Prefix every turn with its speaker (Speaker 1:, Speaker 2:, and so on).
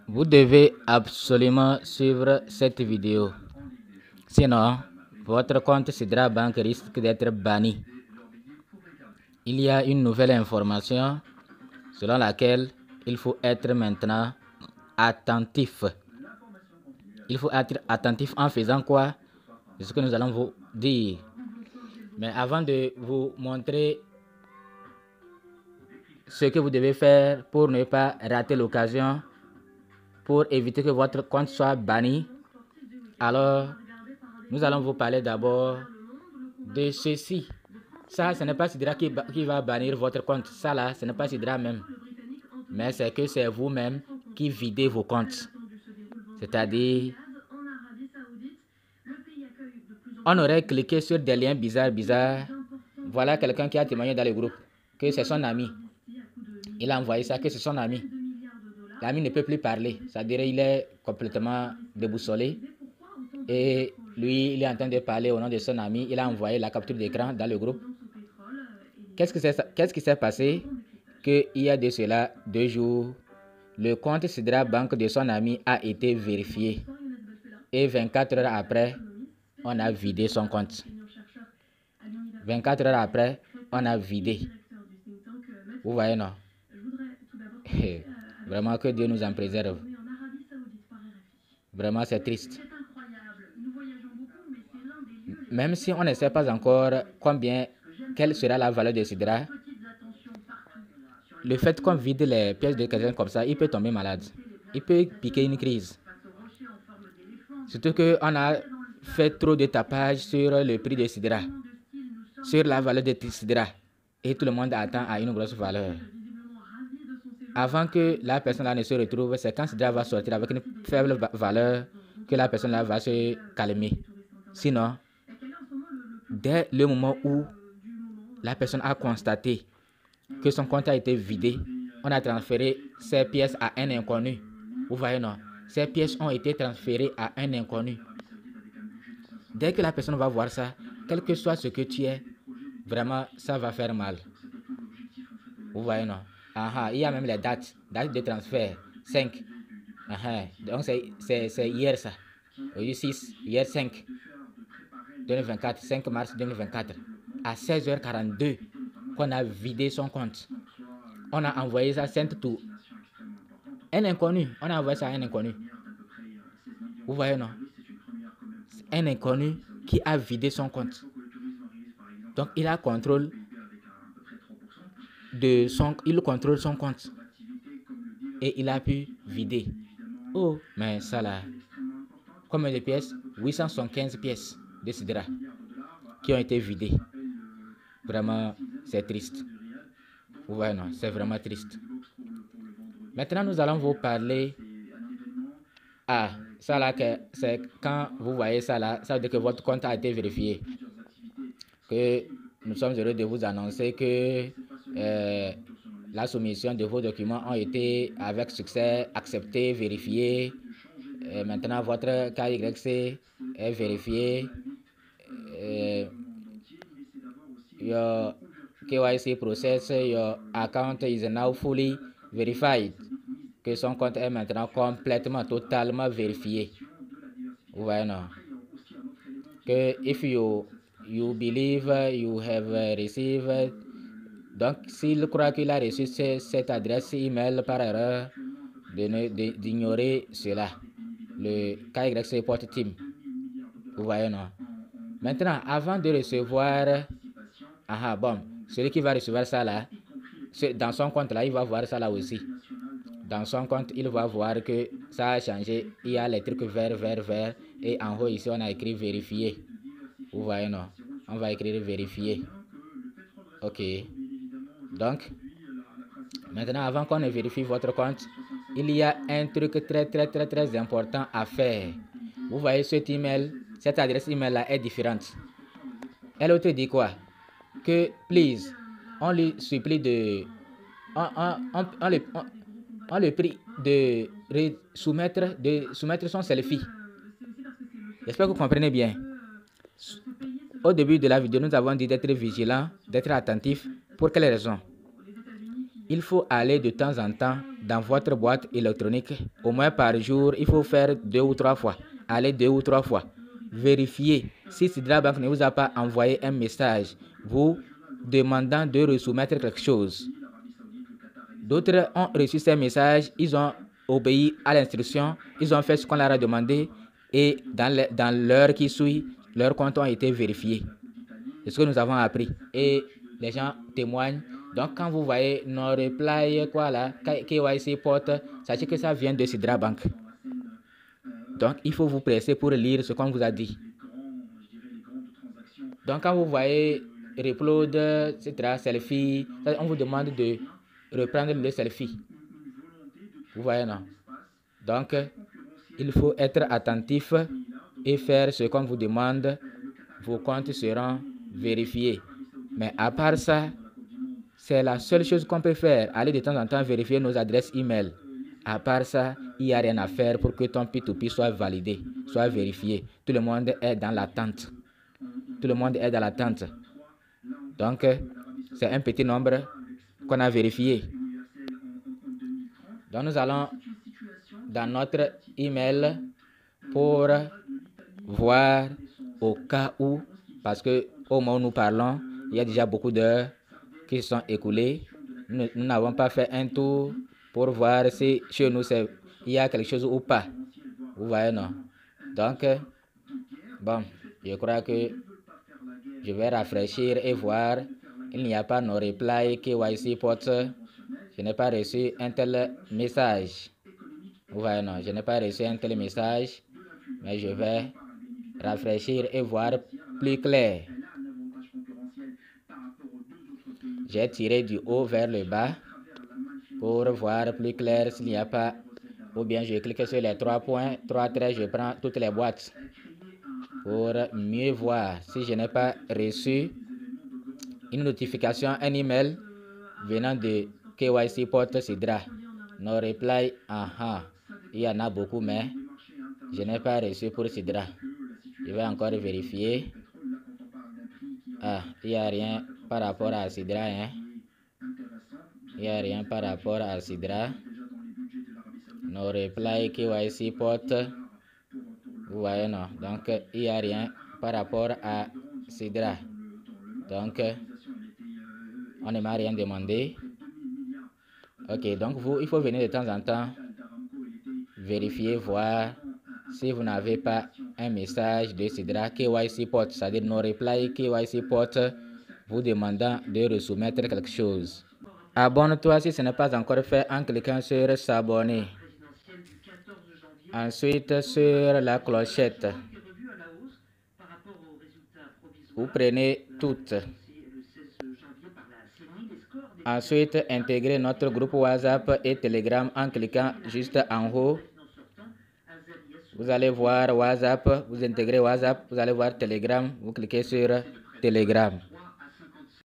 Speaker 1: Vous devez absolument suivre cette vidéo. Sinon, votre compte Sidra Bank risque d'être banni. Il y a une nouvelle information selon laquelle il faut être maintenant attentif. Il faut être attentif en faisant quoi? C'est ce que nous allons vous dire. Mais avant de vous montrer ce que vous devez faire pour ne pas rater l'occasion, pour éviter que votre compte soit banni, alors nous allons vous parler d'abord de ceci. Ça, ce n'est pas Sidra qui va bannir votre compte. Ça là, ce n'est pas Sidra même. Mais c'est que c'est vous-même qui videz vos comptes. C'est-à-dire, on aurait cliqué sur des liens bizarres. Voilà quelqu'un qui a témoigné dans le groupe que c'est son ami. Il a envoyé ça, que c'est son ami. L'ami ne peut plus parler. C'est-à-dire il est complètement déboussolé. Et lui, il est en train de parler au nom de son ami. Il a envoyé la capture d'écran dans le groupe. Qu'est-ce qui s'est passé? Qu'il y a de cela 2 jours, le compte Sidra Bank de son ami a été vérifié. Et 24 heures après, on a vidé son compte. 24 heures après, on a vidé. Vous voyez, non? Vraiment que Dieu nous en préserve. Vraiment, c'est triste. Même si on ne sait pas encore quelle sera la valeur de Sidra, le fait qu'on vide les pièces de quelqu'un comme ça, il peut tomber malade. Il peut piquer une crise. Surtout qu'on a fait trop de tapage sur le prix de Sidra, sur la valeur de Sidra. Et tout le monde attend à une grosse valeur. Avant que la personne là ne se retrouve, c'est quand Sidra va sortir avec une faible valeur que la personne là va se calmer. Sinon, dès le moment où la personne a constaté que son compte a été vidé, on a transféré ces pièces à un inconnu. Vous voyez, non? Ces pièces ont été transférées à un inconnu. Dès que la personne va voir ça, quel que soit ce que tu es, vraiment, ça va faire mal. Vous voyez, non? Il y a même les dates de transfert. 5. Donc, c'est hier ça. Aujourd'hui 6, hier 5. 2024, 5 mars 2024. À 16h42, qu'on a vidé son compte. On a envoyé ça tout. Un inconnu. On a envoyé ça à un inconnu. Vous voyez, non? Un inconnu qui a vidé son compte. Donc, il a contrôle il contrôle son compte. Et il a pu vider. Oh, mais ça là. Combien de pièces? 875 pièces de Sidra qui ont été vidées. Vraiment, c'est triste. Vous voyez, non? C'est vraiment triste. Maintenant, nous allons vous parler. Ça là, c'est quand vous voyez ça là, ça veut dire que votre compte a été vérifié. Que nous sommes heureux de vous annoncer que la soumission de vos documents ont été avec succès acceptés, vérifiés. Maintenant, votre KYC est vérifié. Your KYC process, your account is now fully verified. Que son compte est maintenant complètement, totalement vérifié. Vous voyez, non? Que if you believe you have received. Donc, s'il croit qu'il a reçu cette adresse email par erreur, d'ignorer cela. Le KYC Port Team. Vous voyez, non? Maintenant, avant de recevoir, celui qui va recevoir ça là, dans son compte là, il va voir ça là aussi. Dans son compte, il va voir que ça a changé. Il y a les trucs vert. Et en haut ici, on a écrit vérifier. Vous voyez, non? On va écrire vérifier. Ok. Donc, maintenant, avant qu'on ne vérifie votre compte, il y a un truc très important à faire. Vous voyez cet email, cette adresse email là est différente. Elle te dit quoi? Que, please, on lui supplie de... On le prie de soumettre son selfie. J'espère que vous comprenez bien. Au début de la vidéo, nous avons dit d'être vigilant, d'être attentif. Pour quelle raison? il faut aller de temps en temps dans votre boîte électronique, au moins par jour, il faut faire 2 ou 3 fois, aller 2 ou 3 fois. Vérifiez si Sidra Bank ne vous a pas envoyé un message vous demandant de resoumettre quelque chose. D'autres ont reçu ces messages, ils ont obéi à l'instruction, ils ont fait ce qu'on leur a demandé et dans l'heure qui suit, leurs comptes ont été vérifiés. C'est ce que nous avons appris et les gens témoignent. Donc, quand vous voyez nos replies, quoi là, KYC porte, sachez que ça vient de Sidra Bank. Donc, il faut vous presser pour lire ce qu'on vous a dit. Donc, quand vous voyez upload, etc., selfie, on vous demande de reprendre le selfie. Vous voyez, non? Donc, il faut être attentif et faire ce qu'on vous demande. Vos comptes seront vérifiés. Mais à part ça, c'est la seule chose qu'on peut faire. Aller de temps en temps vérifier nos adresses email. À part ça, il n'y a rien à faire pour que ton P2P soit validé, soit vérifié. Tout le monde est dans l'attente. Tout le monde est dans l'attente. Donc, c'est un petit nombre qu'on a vérifié. Donc, nous allons dans notre email pour voir au cas où, parce que au moment où nous parlons, il y a déjà beaucoup d'heures qui sont écoulées. Nous n'avons pas fait un tour pour voir si chez nous il y a quelque chose ou pas. Vous voyez, non? Donc, bon, je crois que je vais rafraîchir et voir. Il n'y a pas nos replies KYC porte. Je n'ai pas reçu un tel message. Vous voyez, non? Je n'ai pas reçu un tel message. Mais je vais rafraîchir et voir plus clair. J'ai tiré du haut vers le bas pour voir plus clair s'il n'y a pas. Ou bien je clique sur les 3 points, 3 traits, je prends toutes les boîtes pour mieux voir si je n'ai pas reçu une notification, un email venant de KYC Porte Sidra. No reply, il y en a beaucoup, mais je n'ai pas reçu pour Sidra. Je vais encore vérifier. Il n'y a rien par rapport à Sidra, hein. Il n'y a rien par rapport à Sidra. No reply KYC Porte. Vous voyez, non? Donc, il n'y a rien par rapport à Sidra. Donc, on ne m'a rien demandé. Ok, donc il faut venir de temps en temps vérifier, voir si vous n'avez pas un message de Sidra KYC Porte, c'est-à-dire no reply KYC Porte, vous demandant de resoumettre quelque chose. Abonne-toi si ce n'est pas encore fait en cliquant sur s'abonner. Ensuite, sur la clochette, vous prenez toutes. Ensuite, intégrez notre groupe WhatsApp et Telegram en cliquant juste en haut. Vous allez voir WhatsApp, vous intégrez WhatsApp, vous allez voir Telegram, vous cliquez sur Telegram.